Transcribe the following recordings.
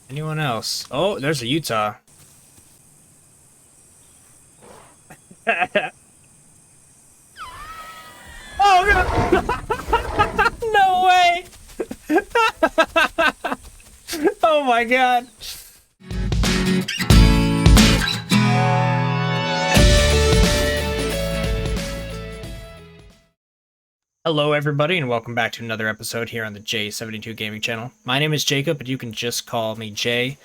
Anyone else? Oh, there's a Utah. Oh, God. No way! Oh my God. Hello everybody and welcome back to another episode here on the J72 Gaming channel. My name is Jacob, but you can just call me Jay.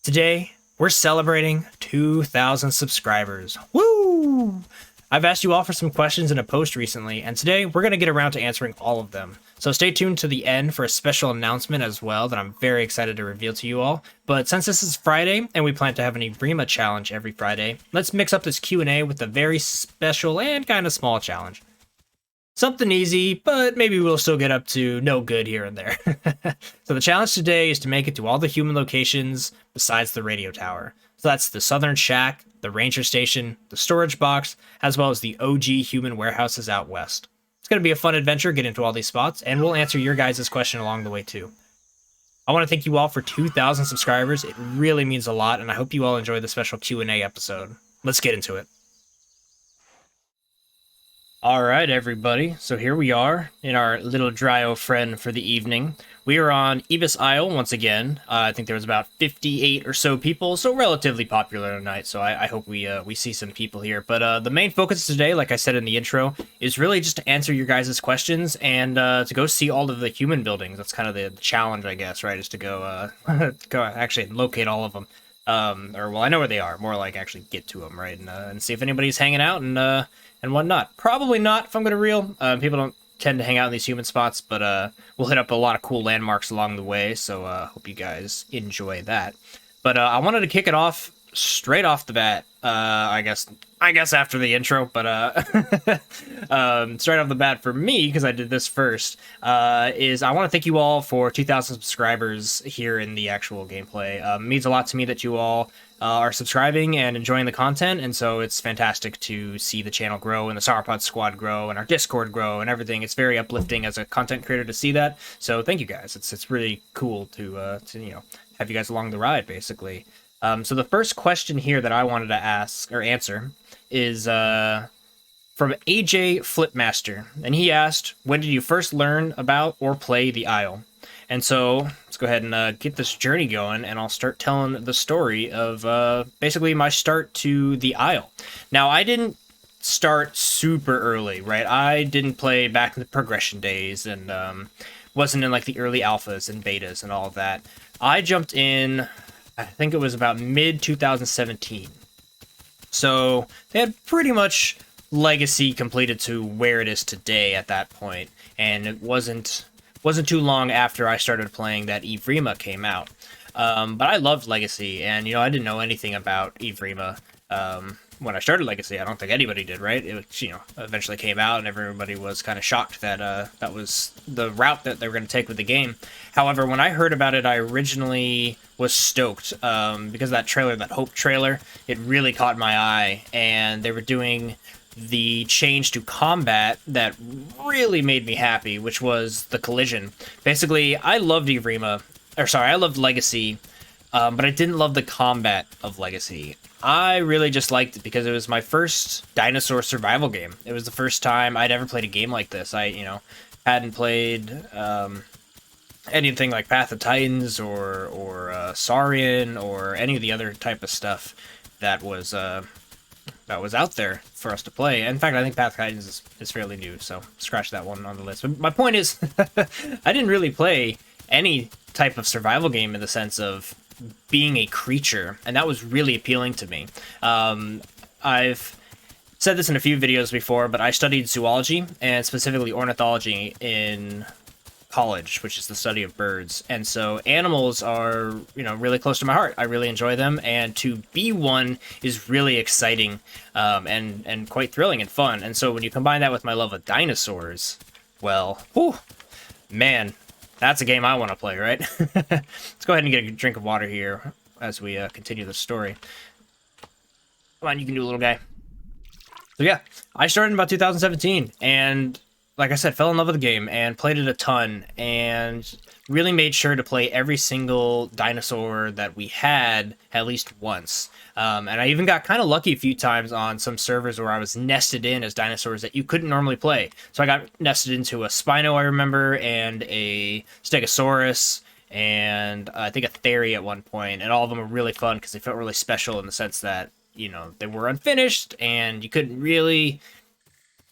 Today, we're celebrating 2,000 subscribers. Woo! I've asked you all for some questions in a post recently, and today we're going to get around to answering all of them. So stay tuned to the end for a special announcement as well that I'm very excited to reveal to you all. But since this is Friday, and we plan to have an evrema challenge every Friday, let's mix up this Q&A with a very special and kind of small challenge. Something easy, but maybe we'll still get up to no good here and there. So the challenge today is to make it to all the human locations besides the radio tower. So that's the Southern Shack, the Ranger Station, the Storage Box, as well as the OG human warehouses out west. It's going to be a fun adventure getting to all these spots, and we'll answer your guys' question along the way too. I want to thank you all for 2,000 subscribers. It really means a lot, and I hope you all enjoy the special Q&A episode. Let's get into it. All right, everybody. So here we are in our little Dryo friend for the evening. We are on Ibis Isle once again. I think there was about 58 or so people, so relatively popular tonight. So I hope we see some people here. But the main focus today, like I said in the intro, is really just to answer your guys' questions and to go see all of the human buildings. That's kind of the challenge, I guess, right? Is to go go actually locate all of them. Or well, I know where they are. More like actually get to them, right? And see if anybody's hanging out and whatnot. Probably not, if I'm gonna reel. People don't tend to hang out in these human spots, but we'll hit up a lot of cool landmarks along the way, so hope you guys enjoy that. But I wanted to kick it off straight off the bat. I guess after the intro, but straight off the bat for me, because I did this first, is I want to thank you all for 2,000 subscribers here in the actual gameplay. It means a lot to me that you all are subscribing and enjoying the content, and so it's fantastic to see the channel grow and the Sauropod squad grow and our Discord grow and everything. It's very uplifting as a content creator to see that. So thank you guys. It's really cool to you know, have you guys along the ride, basically. So the first question here that I wanted to ask or answer is from AJ Flipmaster, and he asked, when did you first learn about or play the Isle? And so let's go ahead and get this journey going, and I'll start telling the story of basically my start to the Isle. Now, I didn't start super early, right? I didn't play back in the progression days and wasn't in like the early alphas and betas and all of that. I jumped in, I think it was about mid-2017. So they had pretty much legacy completed to where it is today at that point, and it wasn't too long after I started playing that evrema came out. But I loved Legacy, and, you know, I didn't know anything about evrema when I started Legacy. I don't think anybody did, right? It was, you know, eventually came out, and everybody was kind of shocked that that was the route that they were going to take with the game. However, when I heard about it, I originally was stoked because that trailer, that Hope trailer, it really caught my eye, and they were doing the change to combat that really made me happy, which was the collision. Basically, I loved evrema, or sorry, I loved Legacy, but I didn't love the combat of Legacy. I really just liked it because it was my first dinosaur survival game. It was the first time I'd ever played a game like this. I, you know, hadn't played anything like Path of Titans or Saurian or any of the other type of stuff that was out there for us to play. In fact, I think Path of Titans is fairly new, so scratch that one on the list. But my point is, I didn't really play any type of survival game in the sense of being a creature, and that was really appealing to me. I've said this in a few videos before, but I studied zoology, and specifically ornithology in college, which is the study of birds, and so animals are, you know, really close to my heart. I really enjoy them, and to be one is really exciting, and quite thrilling and fun. And so when you combine that with my love of dinosaurs, well, whew, man, that's a game I want to play, right? Let's go ahead and get a drink of water here as we continue the story. Come on, you can do, a little guy. So yeah, I started in about 2017, and like I said, fell in love with the game and played it a ton, and really made sure to play every single dinosaur that we had at least once. And I even got kind of lucky a few times on some servers where I was nested in as dinosaurs that you couldn't normally play. So I got nested into a Spino, I remember, and a Stegosaurus, and I think a Theory at one point, and all of them were really fun because they felt really special in the sense that, you know, they were unfinished and you couldn't really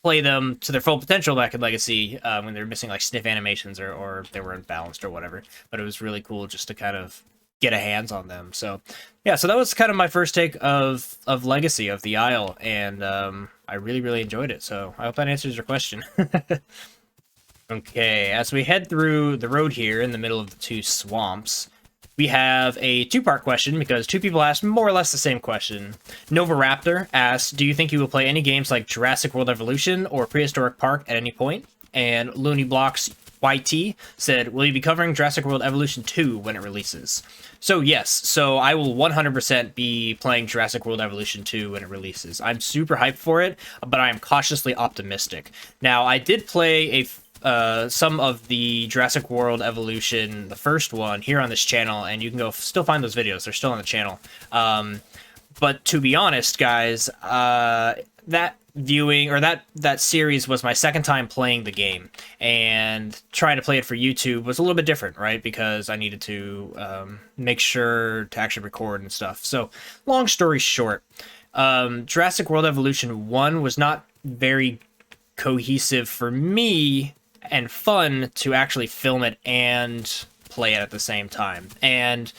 play them to their full potential back in Legacy when they were missing like sniff animations or they were unbalanced or whatever. But it was really cool just to kind of get a hands on them. So yeah, so that was kind of my first take of Legacy, of the Isle, and I really enjoyed it. So I hope that answers your question. Okay, as we head through the road here in the middle of the two swamps, we have a two-part question because two people asked more or less the same question. Novaraptor asked, do you think you will play any games like Jurassic World Evolution or Prehistoric Park at any point? And Looney Blocks YT said, will you be covering Jurassic World Evolution 2 when it releases? So yes, so I will 100% be playing Jurassic World Evolution 2 when it releases. I'm super hyped for it, but I am cautiously optimistic. Now, I did play some of the Jurassic World Evolution, the first one, here on this channel, and you can go still find those videos. They're still on the channel. But to be honest, guys, that viewing, or that series was my second time playing the game, and trying to play it for YouTube was a little bit different, right? Because I needed to make sure to actually record and stuff. So, long story short, Jurassic World Evolution 1 was not very cohesive for me and fun to actually film it and play it at the same time. And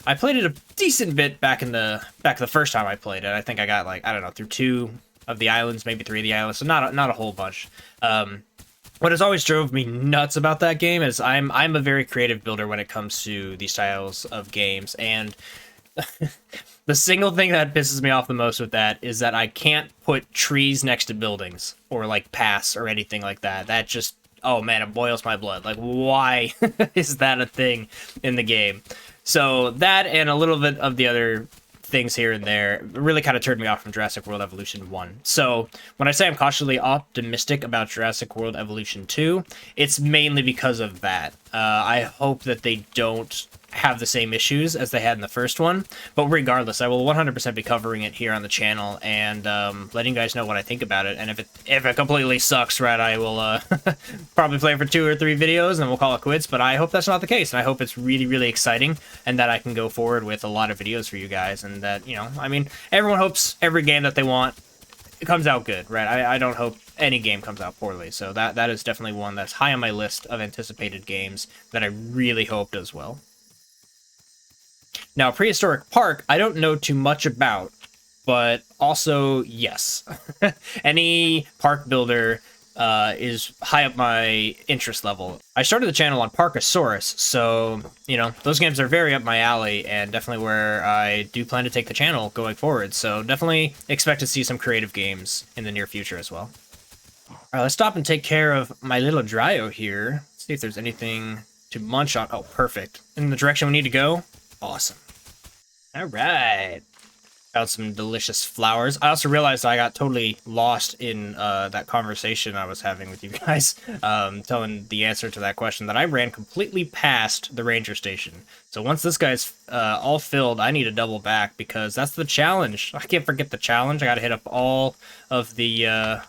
I played it a decent bit back the first time I played it. I think I got, like, I don't know, through 2 of the islands, maybe 3 of the islands, so not a whole bunch. What has always drove me nuts about that game is I'm a very creative builder when it comes to these styles of games, and the single thing that pisses me off the most with that is that I can't put trees next to buildings or like paths or anything like that. That just, oh man, it boils my blood. Like, why is that a thing in the game? So that and a little bit of the other things here and there really kind of turned me off from Jurassic World Evolution 1. So when I say I'm cautiously optimistic about Jurassic World Evolution 2, it's mainly because of that. I hope that they don't have the same issues as they had in the first one, but regardless, I will 100% be covering it here on the channel and letting you guys know what I think about it. And if it completely sucks, right, I will probably play it for 2 or 3 videos and we'll call it quits. But I hope that's not the case, and I hope it's really exciting and that I can go forward with a lot of videos for you guys, and that, you know, I mean, everyone hopes every game that they want, it comes out good, right? I don't hope any game comes out poorly, so that is definitely one that's high on my list of anticipated games that I really hope does well. Now, Prehistoric Park, I don't know too much about, but also, yes. Any park builder is high up my interest level. I started the channel on Parkosaurus, so, you know, those games are very up my alley, and definitely where I do plan to take the channel going forward, so definitely expect to see some creative games in the near future as well. Alright, let's stop and take care of my little Dryo here. See if there's anything to munch on. Oh, perfect. In the direction we need to go? Awesome. All right. Found some delicious flowers. I also realized I got totally lost in that conversation I was having with you guys, telling the answer to that question, that I ran completely past the ranger station. So once this guy's all filled, I need to double back because that's the challenge. I can't forget the challenge. I got to hit up all of the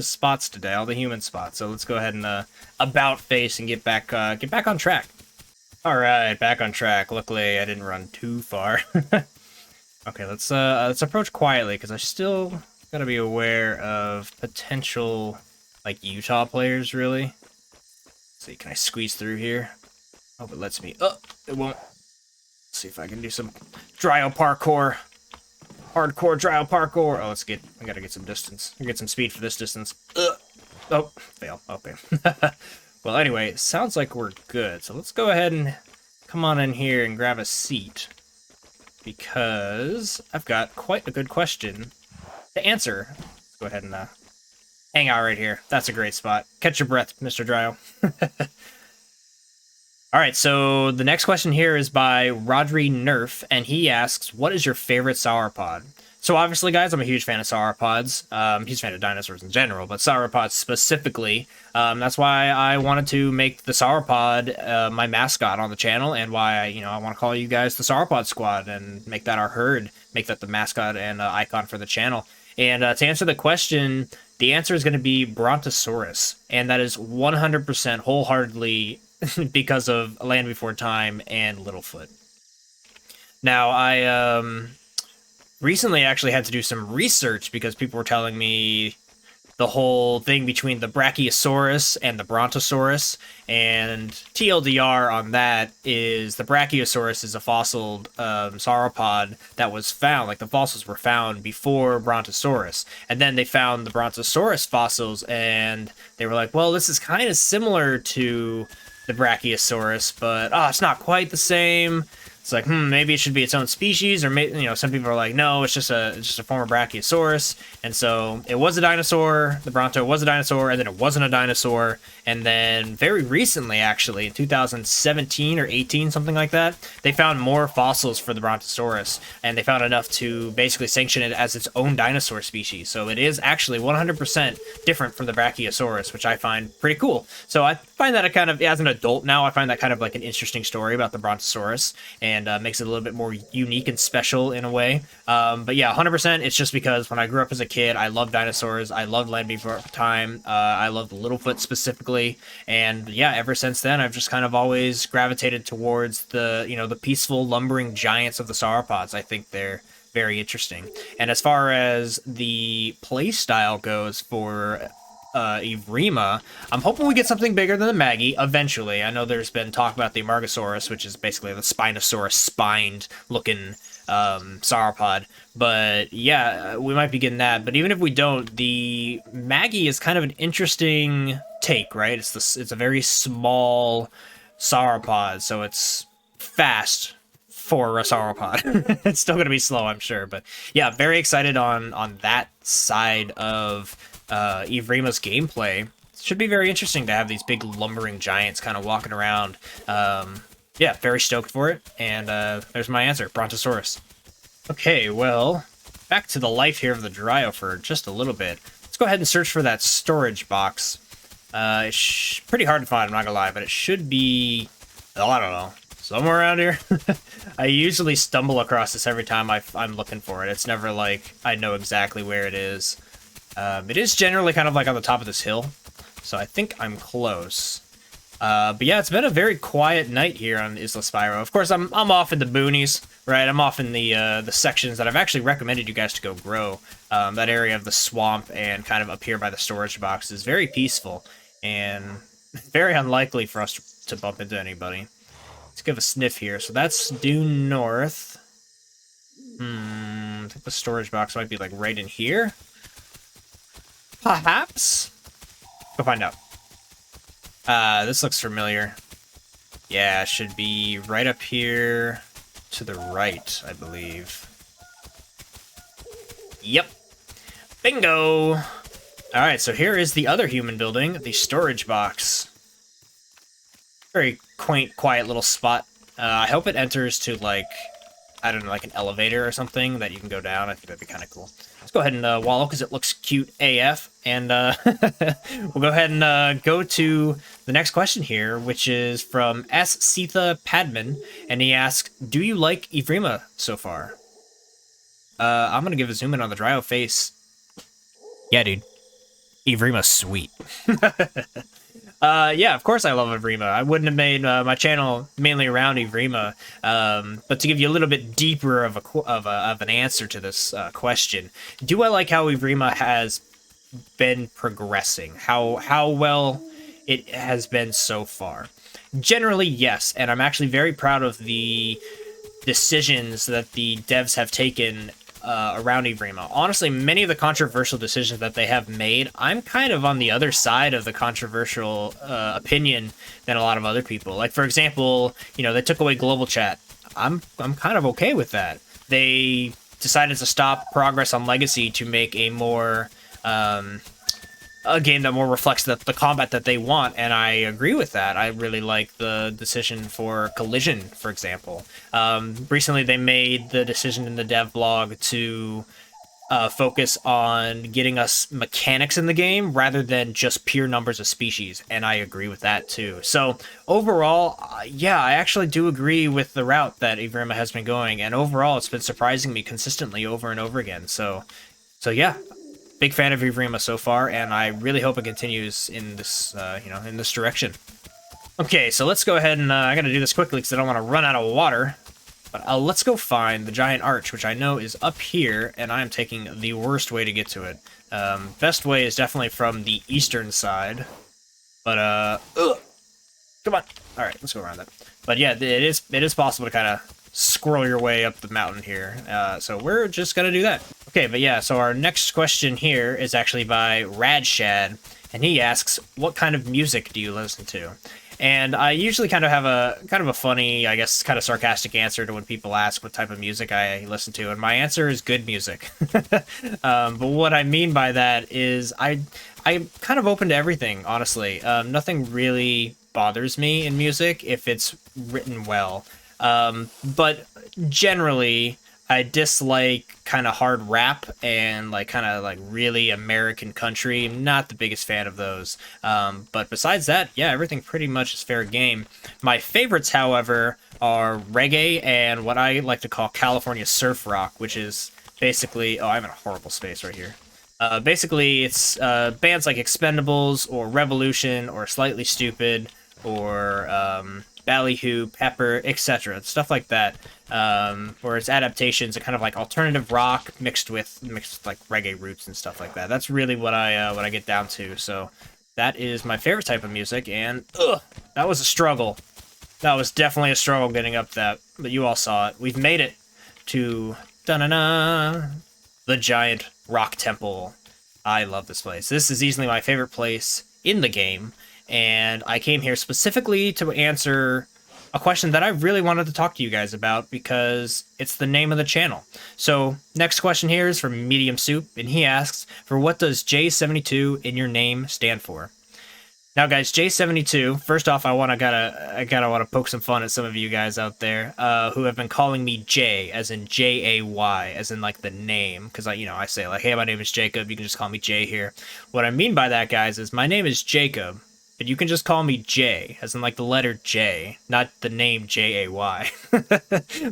spots today, all the human spots. So let's go ahead and about face and get back on track. All right, back on track. Luckily, I didn't run too far. Okay, let's approach quietly because I still gotta be aware of potential, like, Utah players. Really. Let's see, can I squeeze through here? Hope it lets me. Oh, it won't. Let's see if I can do some Dryo parkour. Hardcore Dryo parkour. Oh, I gotta get some distance. Get some speed for this distance. Oh, fail. Okay. Well, anyway, it sounds like we're good. So let's go ahead and come on in here and grab a seat, because I've got quite a good question to answer. Let's go ahead and hang out right here. That's a great spot. Catch your breath, Mr. Dryo. All right, so the next question here is by Rodri Nerf, and he asks, what is your favorite sauropod? So obviously, guys, I'm a huge fan of sauropods. Huge fan of dinosaurs in general, but sauropods specifically. That's why I wanted to make the sauropod my mascot on the channel, and why I want to call you guys the Sauropod Squad and make that our herd, make that the mascot and icon for the channel. And to answer the question, the answer is going to be Brontosaurus, and that is 100% wholeheartedly because of Land Before Time and Littlefoot. Now, I recently actually had to do some research because people were telling me the whole thing between the Brachiosaurus and the Brontosaurus, and TLDR on that is the Brachiosaurus is a fossiled sauropod that was found, like the fossils were found before Brontosaurus, and then they found the Brontosaurus fossils, and they were like, well, this is kind of similar to the Brachiosaurus, but it's not quite the same. It's like, maybe it should be its own species, or maybe, some people are like, no, it's just a former Brachiosaurus, and so it was a dinosaur. The Bronto was a dinosaur, and then it wasn't a dinosaur, and then very recently, actually, in 2017 or 18, something like that, they found more fossils for the Brontosaurus, and they found enough to basically sanction it as its own dinosaur species. So it is actually 100% different from the Brachiosaurus, which I find pretty cool. So I find that as an adult now, I find that kind of like an interesting story about the Brontosaurus, and makes it a little bit more unique and special in a way. But yeah, 100%, it's just because when I grew up as a kid, I loved dinosaurs, I loved Land Before Time, I loved Littlefoot specifically, and yeah, ever since then, I've just kind of always gravitated towards the peaceful, lumbering giants of the sauropods. I think they're very interesting. And as far as the play style goes for evrema, I'm hoping we get something bigger than the Maggie eventually. I know there's been talk about the Amargasaurus, which is basically the Spinosaurus spined looking sauropod, but yeah, we might be getting that. But even if we don't, the Maggie is kind of an interesting take, right? It's a very small sauropod, so it's fast for a sauropod. It's still gonna be slow, I'm sure, but yeah, very excited on that side of evrema's gameplay. Should be very interesting to have these big lumbering giants kind of walking around. Yeah, very stoked for it, and there's my answer, Brontosaurus. Okay, well, back to the life here of the Dryo for just a little bit. Let's go ahead and search for that storage box. It's pretty hard to find, I'm not gonna lie, but it should be, I don't know, somewhere around here. I usually stumble across this every time I'm looking for it. It's never like I know exactly where it is. It is generally kind of like on the top of this hill, so I think I'm close. But yeah, it's been a very quiet night here on Isla Spyro. Of course, I'm off in the boonies, right? I'm off in the sections that I've actually recommended you guys to go grow. That area of the swamp and kind of up here by the storage box is very peaceful and very unlikely for us to bump into anybody. Let's give a sniff here. So that's due north. I think the storage box might be like right in here. Perhaps? Go find out. This looks familiar. Yeah, it should be right up here to the right, I believe. Yep. Bingo! Alright, so here is the other human building, the storage box. Very quaint, quiet little spot. I hope it enters to, like, I don't know, like an elevator or something that you can go down. I think that'd be kind of cool. Let's go ahead and wallow because it looks cute AF. And we'll go ahead and go to the next question here, which is from S. Sitha Padman. And he asks, do you like evrema so far? I'm going to give a zoom in on the Dryo face. Yeah, dude. Evrema's sweet. Yeah, of course I love evrema. I wouldn't have made my channel mainly around evrema, but to give you a little bit deeper of an answer to this question, do I like how evrema has been progressing? How well it has been so far? Generally, yes, and I'm actually very proud of the decisions that the devs have taken around evrema. Honestly, many of the controversial decisions that they have made, I'm kind of on the other side of the controversial opinion than a lot of other people. Like, for example, they took away global chat. I'm kind of okay with that. They decided to stop progress on Legacy to make a more a game that more reflects the combat that they want, and I agree with that. I really like the decision for Collision, for example. Recently, they made the decision in the dev blog to focus on getting us mechanics in the game rather than just pure numbers of species, and I agree with that too. So overall, yeah, I actually do agree with the route that evrema has been going, and overall, it's been surprising me consistently over and over again. So yeah, big fan of evrema so far, and I really hope it continues in this, in this direction. Okay, so let's go ahead and I gotta do this quickly because I don't want to run out of water. But let's go find the giant arch, which I know is up here, and I am taking the worst way to get to it. Best way is definitely from the eastern side. But, come on. All right, let's go around that. But yeah, it is possible to kind of squirrel your way up the mountain here. So we're just going to do that. Okay, but yeah, so our next question here is actually by Radshad, and he asks, what kind of music do you listen to? And I usually kind of have a funny, I guess, kind of sarcastic answer to when people ask what type of music I listen to, and my answer is good music. But what I mean by that is I'm kind of open to everything, honestly. Nothing really bothers me in music if it's written well. But generally, I dislike kind of hard rap and kind of really American country. I'm not the biggest fan of those. But besides that, yeah, everything pretty much is fair game. My favorites, however, are reggae and what I like to call California surf rock, which is basically... Oh, I'm in a horrible space right here. Basically, it's bands like Expendables or Revolution or Slightly Stupid or Ballyhoo, Pepper, etc. Stuff like that. Or it's adaptations of kind of like alternative rock mixed with reggae roots and stuff like that. That's really what I get down to. So that is my favorite type of music, and that was a struggle. That was definitely a struggle getting up that, but you all saw it. We've made it to the giant rock temple. I love this place. This is easily my favorite place in the game, and I came here specifically to answer a question that I really wanted to talk to you guys about because it's the name of the channel. So next question here is from Medium Soup, and he asks, for what does J72 in your name stand for? Now, guys, J72. First off, I want to poke some fun at some of you guys out there who have been calling me Jay, as in Jay, as in the name, because I say hey, my name is Jacob. You can just call me Jay here. What I mean by that, guys, is my name is Jacob, but you can just call me Jay, as in the letter J, not the name Jay.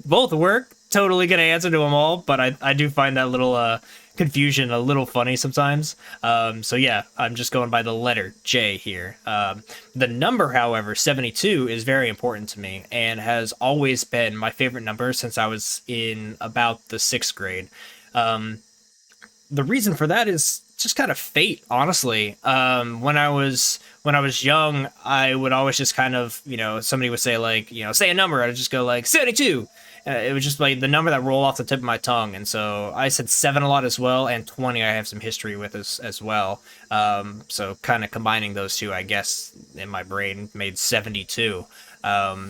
Both work. Totally gonna answer to them all, but I do find that little confusion a little funny sometimes. So yeah, I'm just going by the letter J here. The number, however, 72, is very important to me and has always been my favorite number since I was in about the 6th grade. The reason for that is just kind of fate, honestly. When I was young, I would always just kind of, somebody would say say a number, I'd just go 72. It was just the number that rolled off the tip of my tongue, and so I said 7 a lot as well, and 20 I have some history with as well. So kind of combining those two, I guess, in my brain made 72.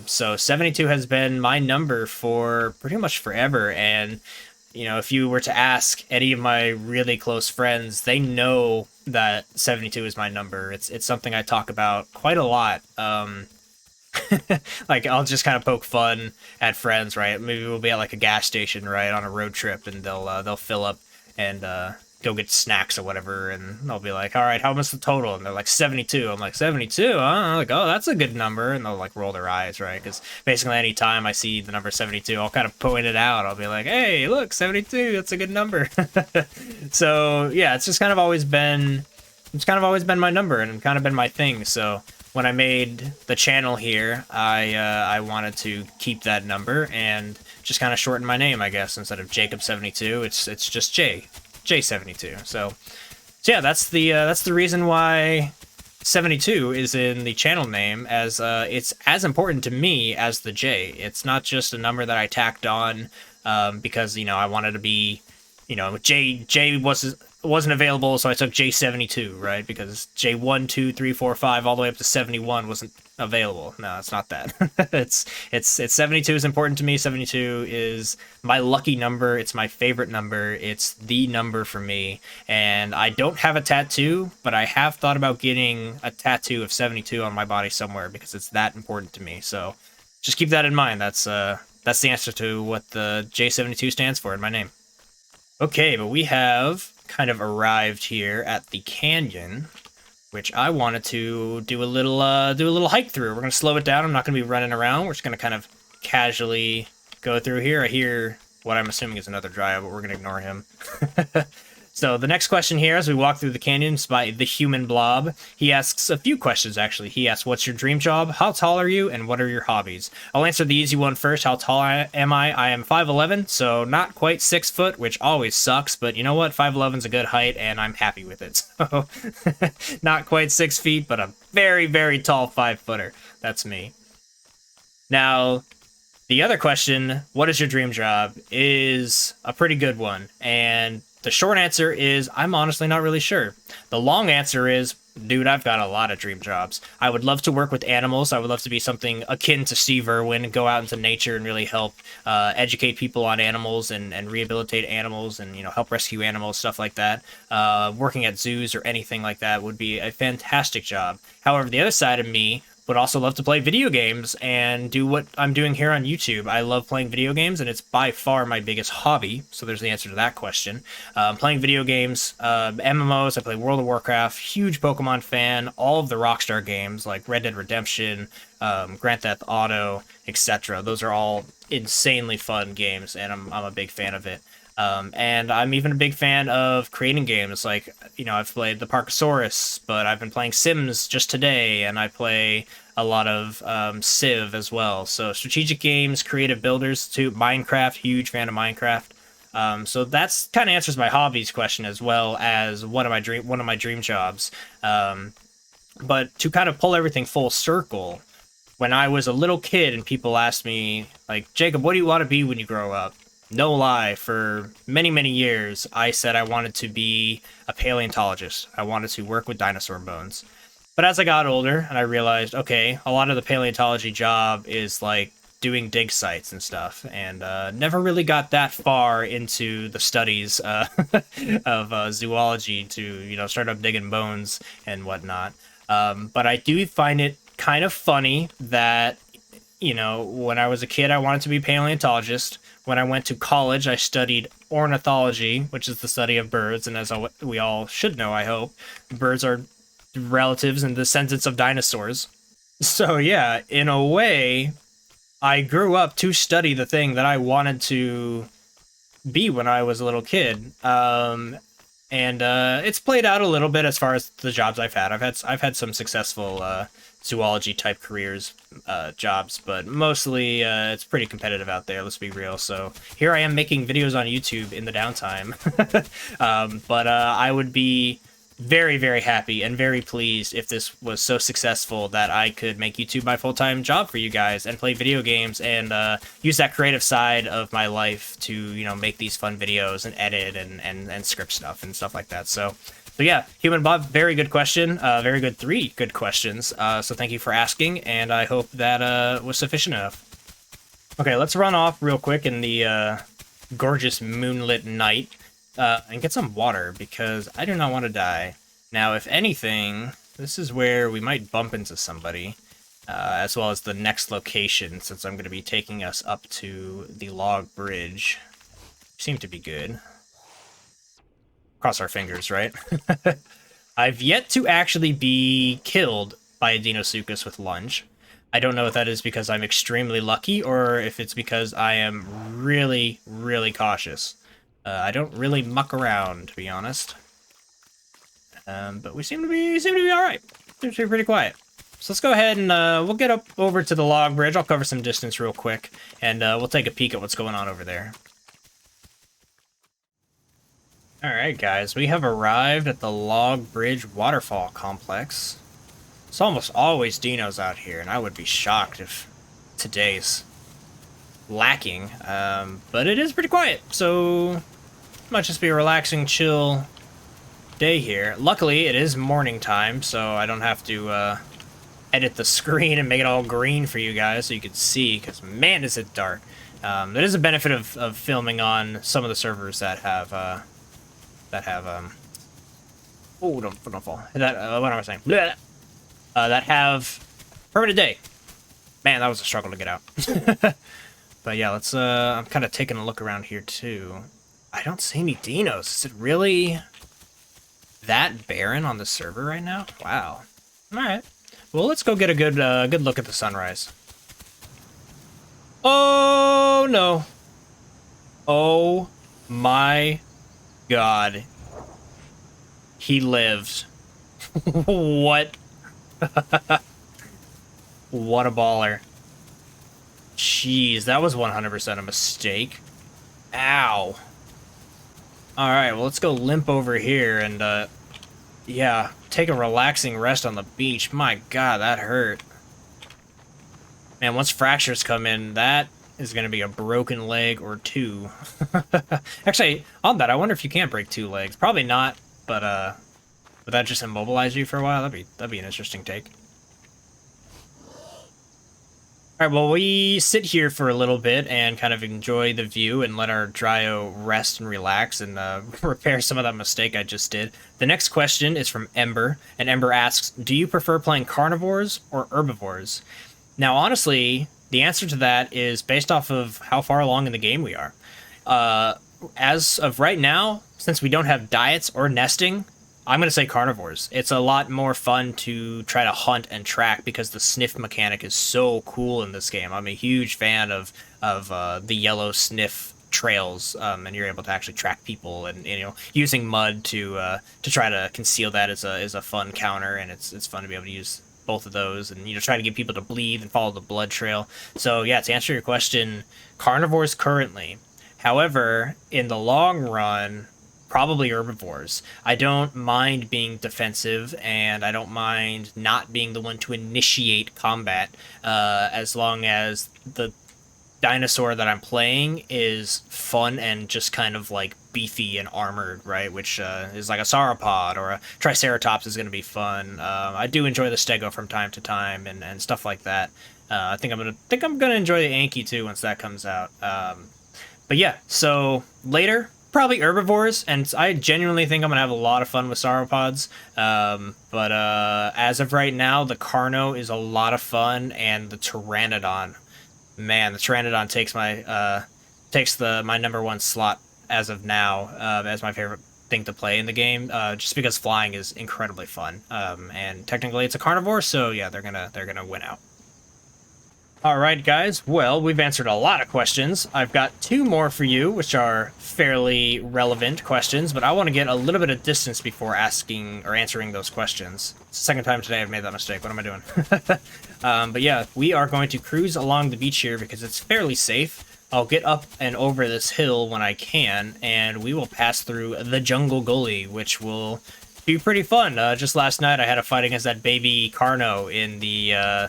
So 72 has been my number for pretty much forever, and if you were to ask any of my really close friends, they know that 72 is my number. It's something I talk about quite a lot. I'll just kind of poke fun at friends, right? Maybe we'll be at a gas station, right, on a road trip, and they'll fill up and go get snacks or whatever, and I'll be all right, how much the total? And they're 72. I'm 72, huh? I'm oh, that's a good number, and they'll roll their eyes, right? Because basically any time I see the number 72, I'll kind of point it out. I'll be hey, look, 72, that's a good number. So yeah, it's kind of always been my number and kind of been my thing. So when I made the channel here, I wanted to keep that number and just kind of shorten my name, I guess. Instead of Jacob72, it's just J72. So yeah, that's the reason why 72 is in the channel name, as it's as important to me as the J. It's not just a number that I tacked on because I wanted to be, J wasn't available, so I took J72, right? Because J1, 2, 3, 4, 5, all the way up to 71 wasn't available. No, it's not that. it's 72 is important to me. 72 is my lucky number. It's my favorite number. It's the number for me. And I don't have a tattoo, but I have thought about getting a tattoo of 72 on my body somewhere because it's that important to me. So just keep that in mind. That's the answer to what the J72 stands for in my name. Okay, but we have kind of arrived here at the canyon, which I wanted to do a little hike through. We're gonna slow it down. I'm not gonna be running around. We're just gonna kind of casually go through here. I hear what I'm assuming is another Dryo, but we're gonna ignore him. So the next question here, as we walk through the canyons by the human blob, he asks a few questions, actually. He asks, what's your dream job? How tall are you? And what are your hobbies? I'll answer the easy one first. How tall am I? I am 5'11", so not quite 6 foot, which always sucks, but you know what? 5'11 is a good height, and I'm happy with it. So, not quite 6 feet, but a very, very tall 5-footer. That's me. Now, the other question, what is your dream job, is a pretty good one, and the short answer is, I'm honestly not really sure. The long answer is, dude, I've got a lot of dream jobs. I would love to work with animals. I would love to be something akin to Steve Irwin and go out into nature and really help educate people on animals and rehabilitate animals and, you know, help rescue animals, stuff like that. Working at zoos or anything like that would be a fantastic job. However, the other side of me would also love to play video games and do what I'm doing here on YouTube. I love playing video games, and it's by far my biggest hobby, so there's the answer to that question. Playing video games, MMOs, I play World of Warcraft, huge Pokemon fan, all of the Rockstar games like Red Dead Redemption, Grand Theft Auto, etc. Those are all insanely fun games, and I'm a big fan of it. And I'm even a big fan of creating games. Like, you know, I've played the Parkosaurus, but I've been playing Sims just today, and I play a lot of Civ as well. So strategic games, creative builders too. Minecraft, huge fan of Minecraft. So that's kind of answers my hobbies question as well as one of my dream jobs. But to kind of pull everything full circle, when I was a little kid and people asked me, like, Jacob, what do you want to be when you grow up? No lie, for many, many years, I said I wanted to be a paleontologist. I wanted to work with dinosaur bones. But as I got older and I realized, okay, a lot of the paleontology job is like doing dig sites and stuff, and never really got that far into the studies of zoology to, you know, start up digging bones and whatnot. But I do find it kind of funny that, you know, when I was a kid, I wanted to be a paleontologist. When I went to college, I studied ornithology, which is the study of birds. And as we all should know, I hope, birds are relatives and descendants of dinosaurs. So yeah, in a way, I grew up to study the thing that I wanted to be when I was a little kid. And it's played out a little bit as far as the jobs I've had. I've had some successful zoology type careers, jobs, but mostly it's pretty competitive out there, let's be real. So here I am making videos on YouTube in the downtime. But I would be very, very happy and very pleased if this was so successful that I could make YouTube my full-time job for you guys and play video games and use that creative side of my life to, you know, make these fun videos and edit and script stuff and stuff like that. So yeah, Human Bob, very good question. Very good, 3 good questions. So thank you for asking, and I hope that was sufficient enough. Okay, let's run off real quick in the gorgeous moonlit night and get some water, because I do not want to die. Now, if anything, this is where we might bump into somebody, as well as the next location, since I'm going to be taking us up to the log bridge. Seem to be good. Cross our fingers, right? I've yet to actually be killed by a Deinosuchus with lunge. I don't know if that is because I'm extremely lucky or if it's because I am really, really cautious. I don't really muck around, to be honest. But we seem to be all right. Seems to be pretty quiet. So let's go ahead and we'll get up over to the log bridge. I'll cover some distance real quick, and we'll take a peek at what's going on over there. Alright guys, we have arrived at the Log Bridge Waterfall Complex. It's almost always dinos out here, and I would be shocked if today's lacking. But it is pretty quiet, so it might just be a relaxing, chill day here. Luckily, it is morning time, so I don't have to edit the screen and make it all green for you guys so you can see, because man, is it dark. That is a benefit of filming on some of the servers that have... oh, don't fall. That, what am I saying? That have permanent day. Man, that was a struggle to get out. But yeah, let's, I'm kind of taking a look around here too. I don't see any dinos. Is it really that barren on the server right now? Wow. All right. Well, let's go get a good look at the sunrise. Oh no. Oh my God. He lived. What? What a baller. Jeez, that was 100% a mistake. Ow. Alright, well, let's go limp over here and, yeah, take a relaxing rest on the beach. My God, that hurt. Man, once fractures come in, that is going to be a broken leg or two. Actually, on that, I wonder if you can break 2 legs. Probably not, but, would that just immobilize you for a while? That'd be an interesting take. Alright, well, we sit here for a little bit and kind of enjoy the view and let our Dryo rest and relax and repair some of that mistake I just did. The next question is from Ember, and Ember asks, do you prefer playing carnivores or herbivores? Now, honestly, the answer to that is based off of how far along in the game we are. As of right now, since we don't have diets or nesting, I'm going to say carnivores. It's a lot more fun to try to hunt and track because the sniff mechanic is so cool in this game. I'm a huge fan of the yellow sniff trails, and you're able to actually track people, and using mud to try to conceal that is a fun counter, and it's fun to be able to use both of those, and try to get people to bleed and follow the blood trail. So yeah, to answer your question, carnivores currently. However, in the long run, probably herbivores. I don't mind being defensive, and I don't mind not being the one to initiate combat, as long as the dinosaur that I'm playing is fun and just kind of like beefy and armored, right? Which is like a sauropod or a triceratops is going to be fun. I do enjoy the stego from time to time and stuff like that. I think I'm gonna enjoy the Anki too once that comes out. But yeah, so later, probably herbivores, and I genuinely think I'm gonna have a lot of fun with sauropods. But as of right now, the Carno is a lot of fun, and the Pteranodon, man, the Pteranodon takes my my #1 slot as of now, as my favorite thing to play in the game, just because flying is incredibly fun. And technically it's a carnivore, so yeah, they're gonna win out. Alright guys, well, we've answered a lot of questions. I've got 2 more for you, which are fairly relevant questions, but I want to get a little bit of distance before asking or answering those questions. It's the second time today I've made that mistake. What am I doing? But yeah, we are going to cruise along the beach here because it's fairly safe. I'll get up and over this hill when I can, and we will pass through the Jungle Gully, which will be pretty fun. Just last night I had a fight against that baby Carno in the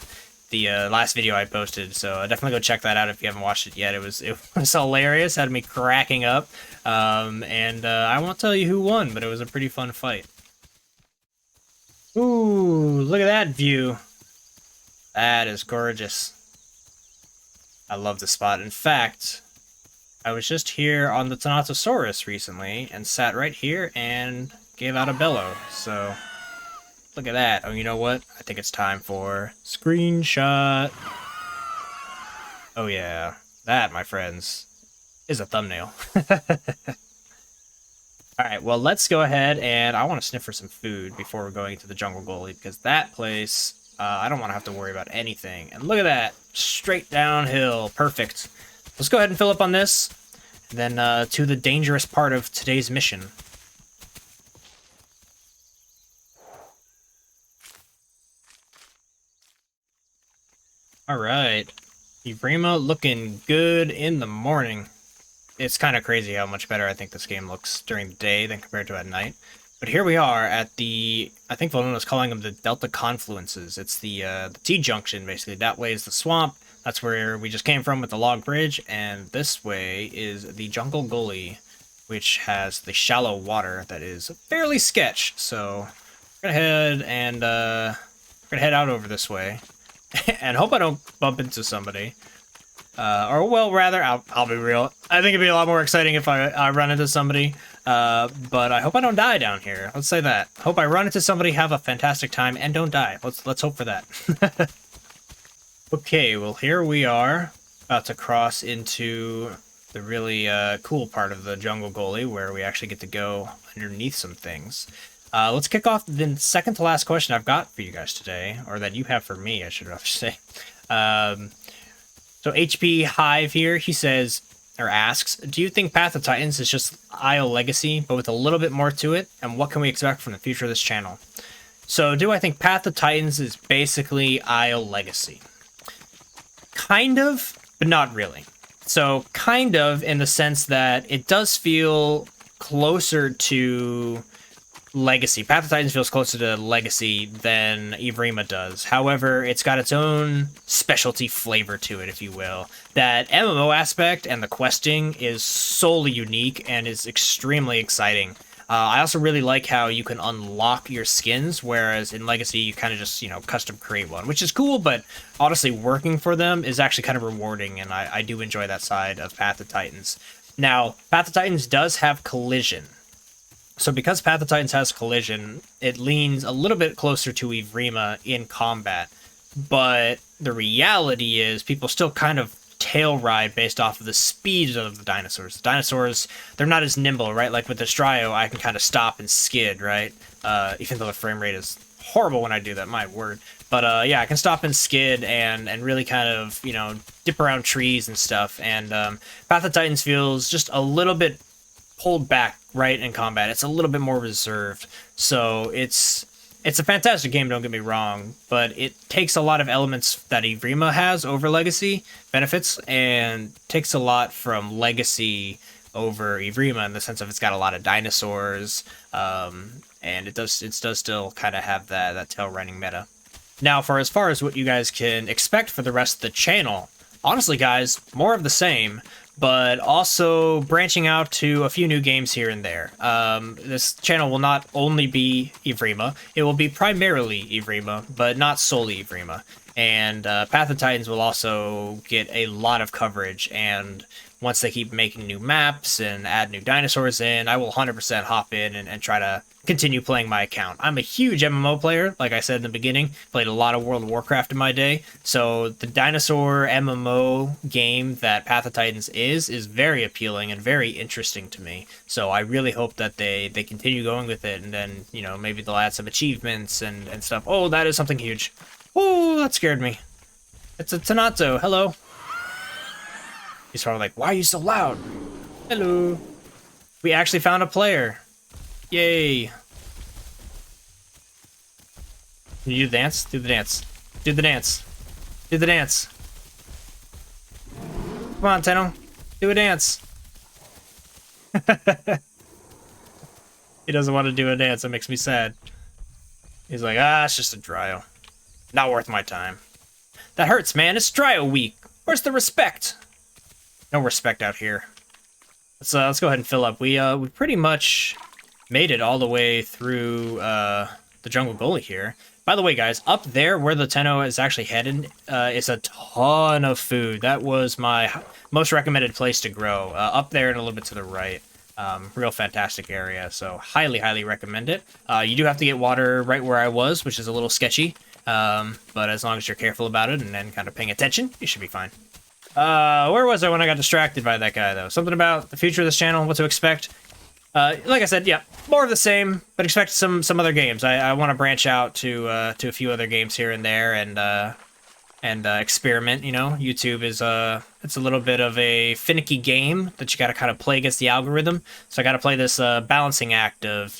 last video I posted, so definitely go check that out if you haven't watched it yet. It was hilarious, had me cracking up, and I won't tell you who won, but it was a pretty fun fight. Ooh, look at that view. That is gorgeous. I love this spot. In fact, I was just here on the Tanatosaurus recently and sat right here and gave out a bellow, so look at that. Oh, you know what? I think it's time for screenshot. Oh yeah, that, my friends, is a thumbnail. Alright, well, let's go ahead, and I want to sniff for some food before we're going into the Jungle Gully, because that place, I don't want to have to worry about anything. And look at that, straight downhill, perfect. Let's go ahead and fill up on this, and then to the dangerous part of today's mission. Alright, evrema looking good in the morning. It's kind of crazy how much better I think this game looks during the day than compared to at night. But here we are at the, I think Valona's calling them the Delta Confluences. It's the Tjunction, basically. That way is the swamp. That's where we just came from with the log bridge. And this way is the Jungle Gully, which has the shallow water that is fairly sketch. So we're gonna head out over this way. And hope I don't bump into somebody. Or, well, rather, I'll be real. I think it'd be a lot more exciting if I run into somebody. But I hope I don't die down here. Let's say that. Hope I run into somebody, have a fantastic time, and don't die. Let's hope for that. Okay, well, here we are. About to cross into the really cool part of the jungle goalie, where we actually get to go underneath some things. Let's kick off the second to last question I've got for you guys today, or that you have for me, I should have to say. So HP Hive here, he says, or asks, do you think Path of Titans is just Isle Legacy, but with a little bit more to it? And what can we expect from the future of this channel? So do I think Path of Titans is basically Isle Legacy? Kind of, but not really. So kind of in the sense that it does feel closer to Legacy. Path of Titans feels closer to Legacy than evrema does. However, it's got its own specialty flavor to it, if you will. That MMO aspect and the questing is solely unique and is extremely exciting. I also really like how you can unlock your skins, whereas in Legacy you kind of just, custom create one, which is cool, but honestly working for them is actually kind of rewarding, and I do enjoy that side of Path of Titans. Now, Path of Titans does have collision. So because Path of Titans has collision, it leans a little bit closer to evrema in combat. But the reality is people still kind of tail ride based off of the speed of the dinosaurs. The dinosaurs, they're not as nimble, right? Like with this Dryo, I can kind of stop and skid, right? Even though the frame rate is horrible when I do that, my word. But yeah, I can stop and skid and really kind of, dip around trees and stuff. And Path of Titans feels just a little bit pulled back, right, in combat. It's a little bit more reserved. So it's a fantastic game, don't get me wrong, but it takes a lot of elements that evrema has over Legacy benefits, and takes a lot from Legacy over evrema in the sense of it's got a lot of dinosaurs, and it does still kind of have that tail riding meta. Now, for as far as what you guys can expect for the rest of the channel, honestly, guys, more of the same, but also branching out to a few new games here and there. This channel will not only be evrema, it will be primarily evrema, but not solely evrema. And Path of Titans will also get a lot of coverage, and once they keep making new maps and add new dinosaurs in, I will 100% hop in and try to continue playing my account. I'm a huge MMO player, like I said in the beginning. Played a lot of World of Warcraft in my day, so the dinosaur MMO game that Path of Titans is very appealing and very interesting to me. So I really hope that they continue going with it, and then, maybe they'll add some achievements and stuff. Oh, that is something huge. Oh, that scared me. It's a Tanato. Hello. He's probably like, why are you so loud? Hello. We actually found a player. Yay. Can you do the dance? Do the dance. Do the dance. Do the dance. Come on, Tenno. Do a dance. He doesn't want to do a dance. That makes me sad. He's like, it's just a Dryo. Not worth my time. That hurts, man. It's Dryo week. Where's the respect? No respect out here. Let's go ahead and fill up. We pretty much made it all the way through the jungle goalie here. By the way, guys, up there where the Tenno is actually headed is a ton of food. That was my most recommended place to grow. Up there and a little bit to the right. Real fantastic area, so highly recommend it. You do have to get water right where I was, which is a little sketchy. But as long as you're careful about it and then kind of paying attention, you should be fine. Where was I when I got distracted by that guy, though? Something about the future of this channel, what to expect. Like I said, yeah, more of the same, but expect some other games. I want to branch out to a few other games here and there, and experiment. YouTube is it's a little bit of a finicky game that you got to kind of play against the algorithm. So I got to play this balancing act of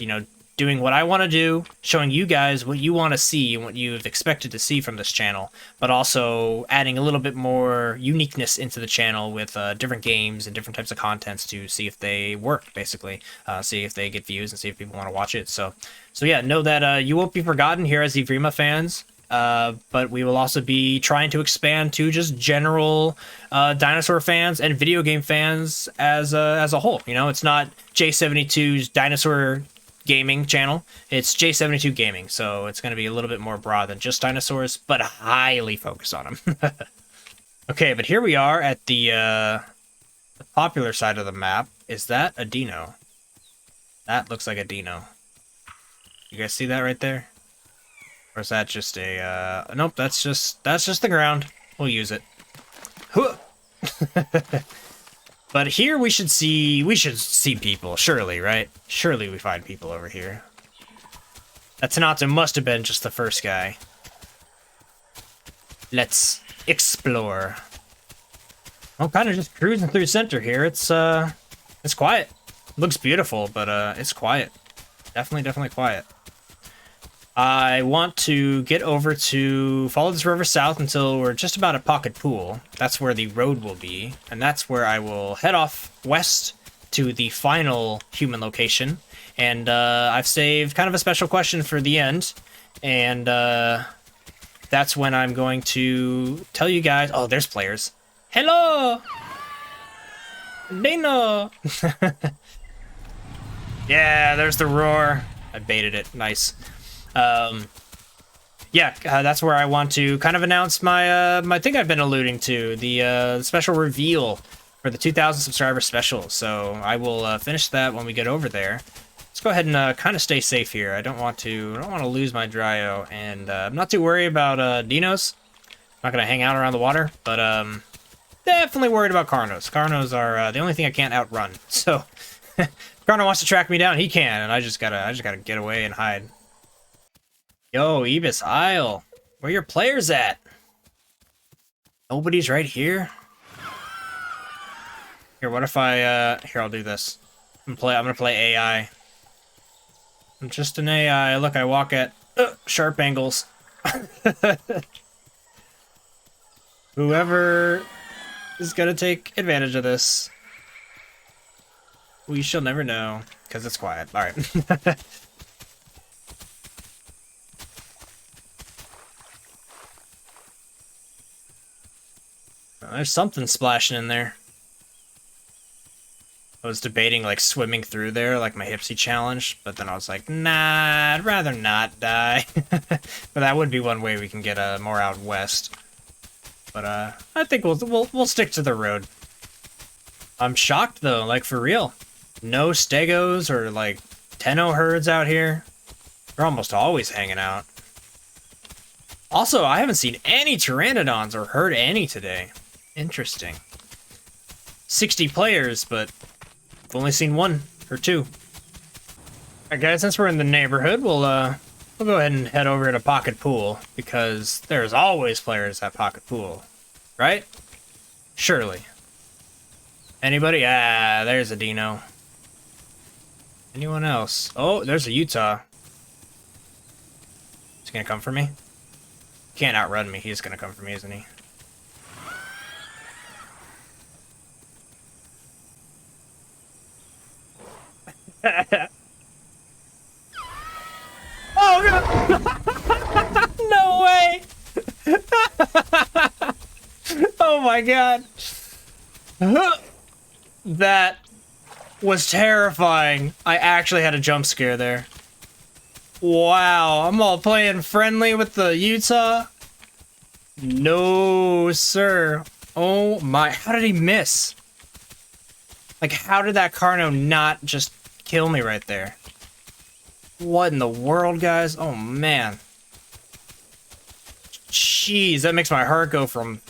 doing what I want to do, showing you guys what you want to see and what you've expected to see from this channel, but also adding a little bit more uniqueness into the channel with different games and different types of contents to see if they work, basically. See if they get views and see if people want to watch it. So yeah, know that you won't be forgotten here as evrema fans, but we will also be trying to expand to just general dinosaur fans and video game fans as a whole. It's not J72's dinosaur gaming channel, it's J72 Gaming, so it's going to be a little bit more broad than just dinosaurs, but highly focused on them. Okay, but here we are at the popular side of the map. Is that a dino? That looks like a dino. You guys see that right there? Or is that just a nope, that's just the ground. We'll use it. But here we should see people, surely, right? Surely we find people over here. That Tanato must have been just the first guy. Let's explore. I'm kind of just cruising through center here. It's quiet. Looks beautiful, but it's quiet. Definitely quiet. I want to get over to follow this river south until we're just about at Pocketpool. That's where the road will be, and that's where I will head off west to the final human location. And I've saved kind of a special question for the end, and that's when I'm going to tell you guys. Oh, there's players. Hello, Dino. Yeah, there's the roar. I baited it. Nice. Yeah, that's where I want to kind of announce my thing I've been alluding to, the special reveal for the 2,000 subscriber special. So I will finish that when we get over there. Let's go ahead and kind of stay safe here. I don't want to lose my Dryo, and I'm not too worried about dinos. I'm not gonna hang out around the water, but definitely worried about Carnos. Carnos are the only thing I can't outrun. So if Carno wants to track me down, he can, and I just gotta get away and hide. Yo, Ibis Isle, where your players at? Nobody's right here. Here, what if I here, I'll do this. I'm gonna play AI. I'm just an AI. Look, I walk at sharp angles. Whoever is gonna take advantage of this, we shall never know, because it's quiet. All right. There's something splashing in there. I was debating like swimming through there, like my Hipsy challenge, but then I was like, nah, I'd rather not die. But that would be one way we can get more out west. But I think we'll stick to the road. I'm shocked though, like for real. No stegos or like Tenno herds out here. They're almost always hanging out. Also, I haven't seen any pteranodons or heard any today. Interesting. 60 players, but I've only seen 1 or 2. Alright guys, since we're in the neighborhood, we'll go ahead and head over to Pocketpool, because there's always players at Pocketpool, right? Surely. Anybody? Ah, there's a Dino. Anyone else? Oh, there's a Utah. He's gonna come for me? Can't outrun me, he's gonna come for me, isn't he? Oh god! No way! Oh my god! That was terrifying. I actually had a jump scare there. Wow, I'm all playing friendly with the Utah. No, sir. Oh my, how did he miss? Like, how did that Carno not just kill me right there? What in the world, guys? Oh, man. Jeez, that makes my heart go from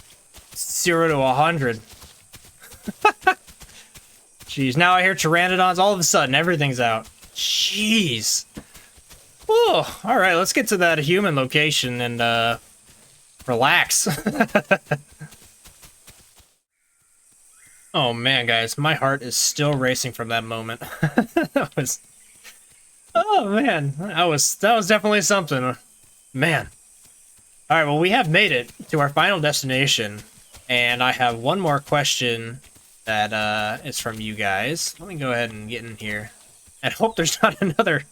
0 to 100. Jeez, now I hear pteranodons. All of a sudden, everything's out. Jeez. Oh, all right, let's get to that human location and, relax. Oh man, guys, my heart is still racing from that moment. That was, oh man, that was definitely something, man. All right, well, we have made it to our final destination, and I have one more question that is from you guys. Let me go ahead and get in here, and hope there's not another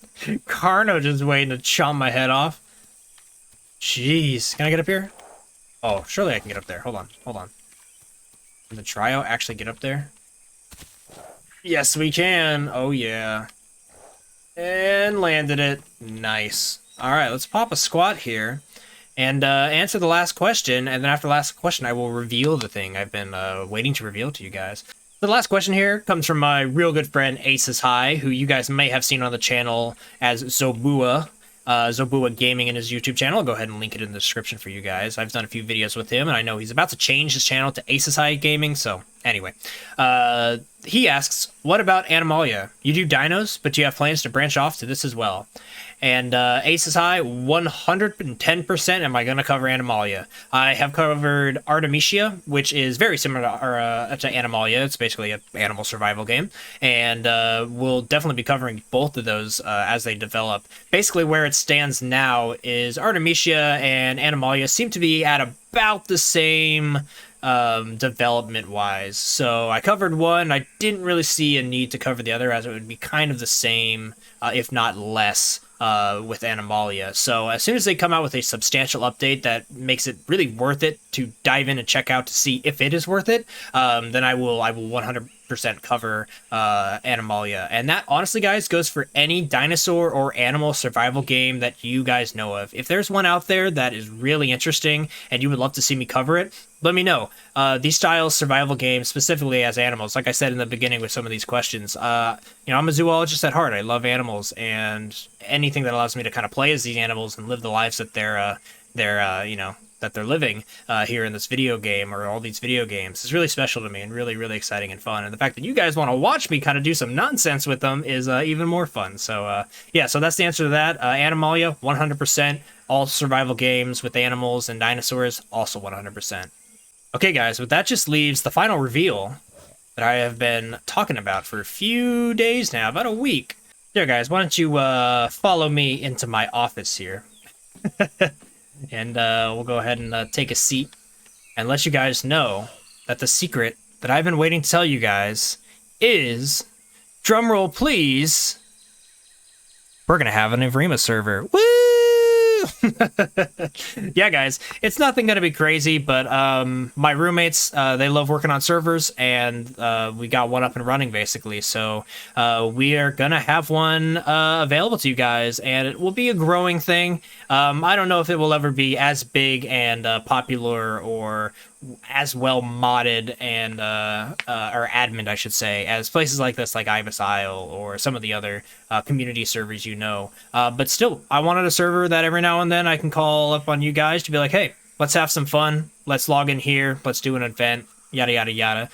Carno just waiting to chomp my head off. Jeez, can I get up here? Oh, surely I can get up there. Hold on. Can the Dryo actually get up there? Yes, we can. Oh, yeah. And landed it. Nice. All right, let's pop a squat here and answer the last question. And then after the last question, I will reveal the thing I've been waiting to reveal to you guys. The last question here comes from my real good friend Aces High, who you guys may have seen on the channel as Zobua. Zobua Gaming in his YouTube channel. I'll go ahead and link it in the description for you guys. I've done a few videos with him, and I know he's about to change his channel to Aces Gaming, so anyway. He asks, what about Animalia? You do dinos, but do you have plans to branch off to this as well? And Aces High, 110% am I going to cover Animalia. I have covered Artemisia, which is very similar to Animalia. It's basically an animal survival game. And we'll definitely be covering both of those as they develop. Basically, where it stands now is Artemisia and Animalia seem to be at about the same development-wise. So I covered one. I didn't really see a need to cover the other, as it would be kind of the same, if not less, with Animalia. So as soon as they come out with a substantial update that makes it really worth it to dive in and check out to see if it is worth it, then I will 100% cover Animalia. And that, honestly, guys, goes for any dinosaur or animal survival game that you guys know of. If there's one out there that is really interesting and you would love to see me cover it, let me know. These styles survival games, specifically as animals, like I said in the beginning with some of these questions, I'm a zoologist at heart. I love animals, and anything that allows me to kind of play as these animals and live the lives that they're living here in this video game, or all these video games, is really special to me and really, really exciting and fun. And the fact that you guys want to watch me kind of do some nonsense with them is even more fun. So so that's the answer to that. Animalia, 100%. All survival games with animals and dinosaurs, also 100%. Okay, guys, but that just leaves the final reveal that I have been talking about for a few days now, about a week. There, guys, why don't you follow me into my office here? And we'll go ahead and take a seat and let you guys know that the secret that I've been waiting to tell you guys is, drumroll please, we're gonna have an Evrema server. Woo! Yeah, guys, it's nothing gonna be crazy, but my roommates, they love working on servers, and we got one up and running, basically. So we are gonna have one available to you guys, and it will be a growing thing. I don't know if it will ever be as big and popular, or as well modded and or admin, I should say, as places like this, like Ibis Isle or some of the other community servers, but still, I wanted a server that every now and then I can call up on you guys to be like, hey, let's have some fun, let's log in here, let's do an event, yada yada yada.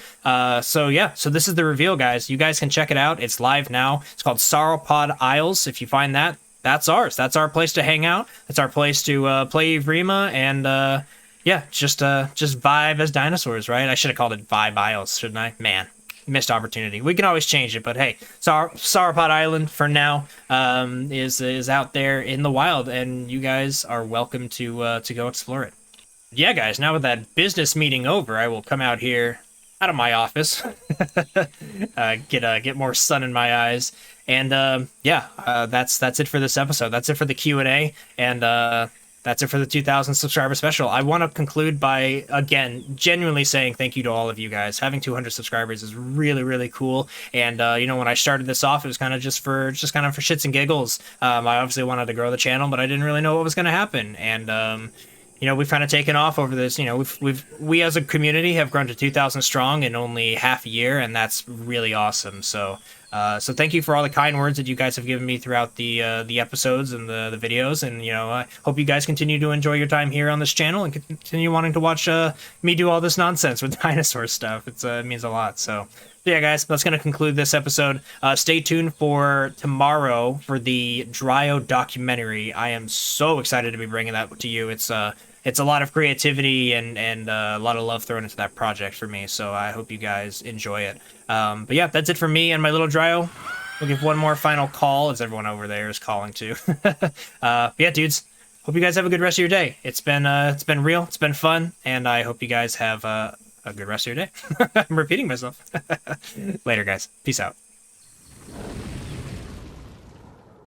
So this is the reveal, guys. You guys can check it out. It's live now. It's called Sauropod Isles. If you find that, that's ours. That's our place to hang out. That's our place to play Evrema and just vibe as dinosaurs, right? I should have called it Vibe Isles, shouldn't I? Man, missed opportunity. We can always change it, but hey, Sauropod Island for now is out there in the wild, and you guys are welcome to go explore it. Yeah, guys, now with that business meeting over, I will come out here, out of my office, get more sun in my eyes, and that's it for this episode. That's it for the Q&A, and that's it for the 2,000 subscriber special. I want to conclude by, again, genuinely saying thank you to all of you guys. Having 200 subscribers is really, really cool. And, when I started this off, it was kind of just for shits and giggles. I obviously wanted to grow the channel, but I didn't really know what was going to happen. And, we've kind of taken off over this. We as a community have grown to 2,000 strong in only half a year, and that's really awesome. So thank you for all the kind words that you guys have given me throughout the episodes and the videos, and I hope you guys continue to enjoy your time here on this channel and continue wanting to watch me do all this nonsense with dinosaur stuff. It means a lot. So yeah, guys, that's going to conclude this episode. Stay tuned for tomorrow for the Dryo documentary. I am so excited to be bringing that to you. It's a lot of creativity and a lot of love thrown into that project for me, so I hope you guys enjoy it. But yeah, that's it for me and my little Dryo. We'll give one more final call, as everyone over there is calling too. But yeah, dudes, hope you guys have a good rest of your day. It's been real, it's been fun, and I hope you guys have a good rest of your day. I'm repeating myself. Later, guys. Peace out.